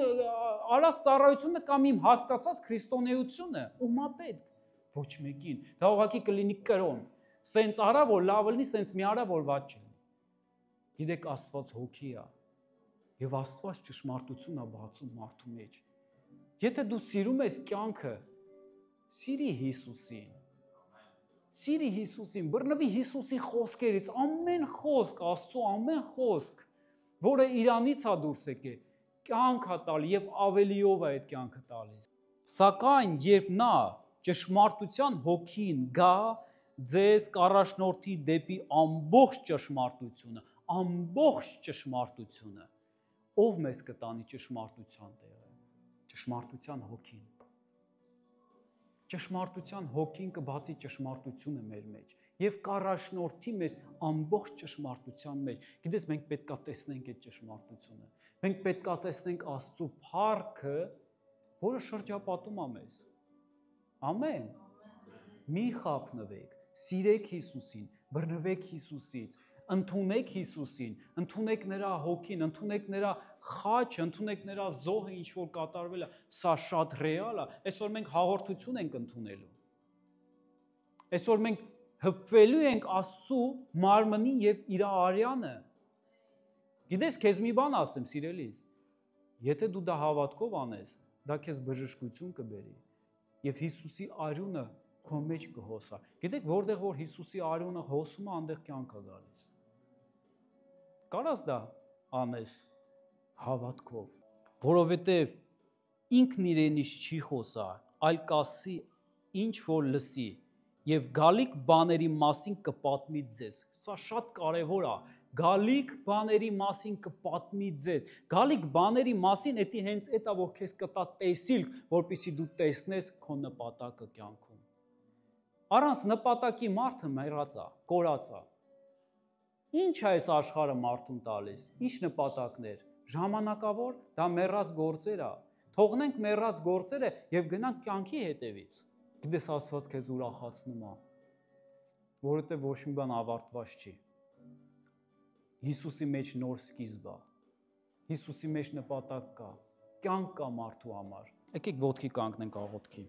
արած ծառայությունը կամ իմ հասկացած քրիստոնեությունը, ումա պետք։ Ոչ մեկին։ Դա ուղղակի կլինի կրոն։ Սենց արա, որ լավ լինի, սենց մի արա, որ վատ չլինի։ Գիտեք, Աստված հոգի է, եւ Աստված ճշմարտություն է բացում մարդու մեջ։ Եթե դու սիրում ես կյանքը, սիրի Հիսուսին։ Սիրի Հիսուսին, բռնվի Հիսուսի խոսքերից, ամեն խոսք, Աստծո ամեն խոսք, որը իրանից է դուրս եկել, կյանք է տալի եւ ավելիով է այդ կյանքը տալիս։ Սակայն երբ նա ճշմարտության հոգին գա, ձեզ կառաջնորդի դեպի ամբողջ ճշմարտությունը, ով մեզ կտանի ճշմարտության տեղը, ճշմարտության հոգին։ Ճշմարտության հոգին կբացի ճշմարտությունը մեր մեջ եւ կառաջնորդի մեզ ամբողջ ճշմարտության մեջ։ Գիտես, մենք պետք է տեսնենք այդ ճշմարտությունը։ Մենք պետք է տեսնենք Աստծո փառքը, որը շրջապատում է մեզ։ Ամեն։ Մի խաբնվեք, սիրեք Հիսուսին, բռնվեք Հիսուսից, ընդունեք Հիսուսին, ընդունեք նրա հոգին, ընդունեք նրա խաչը, ընդունեք նրա զոհը, ինչ որ կատարվել է, սա շատ ռեալ է։ Այսօր մենք հաղորդություն ենք ընդունելու։ Այսօր մենք հպվելու ենք Աստծո մարմնի եւ իր արյանը։ Գիտես, քեզ մի բան ասեմ, սիրելիս, եթե դու դա հավատքով անես, դա քեզ բժշկություն կբերի եւ Հիսուսի արյունը քո մեջ կհոսա։ Գիտեք, որտեղ որ Հիսուսի արյունը հոսում է, այնտեղ կյանք է գալիս։ Կարաս դա անես հավատքով, որովհետև ինքն իրենից չի խոսա, այլ կասի ինչ որ լսի եւ գալիք բաների մասին կպատմի ձեզ։ Սա շատ կարևոր է։ Գալիք բաների մասին կպատմի ձեզ։ Գալիք բաների մասին դա հենց դա որ քեզ կտա տեսիլք, որպեսզի դու տեսնես քո նպատակը կյանքում։ Առանց նպատակի մարդը մեռած է, կորած է։ Ինչ է այս աշխարհը մարդուն տալիս։ Ինչ նպատակներ։ Ժամանակավոր դա մեռած գործեր է։ Թողնենք մեռած գործերը եւ գնանք կյանքի հետևից։ Գիտես, Աստված քեզ ուրախացնում է, որովհետեւ ոչ մի բան ավարտված չի։ Հիսուսի մեջ նոր սկիզբ է։ Հիսուսի մեջ նպատակ կա, կյանք կա մարդու համար։ Եկեք ոտքի կանգնենք աղոթքի։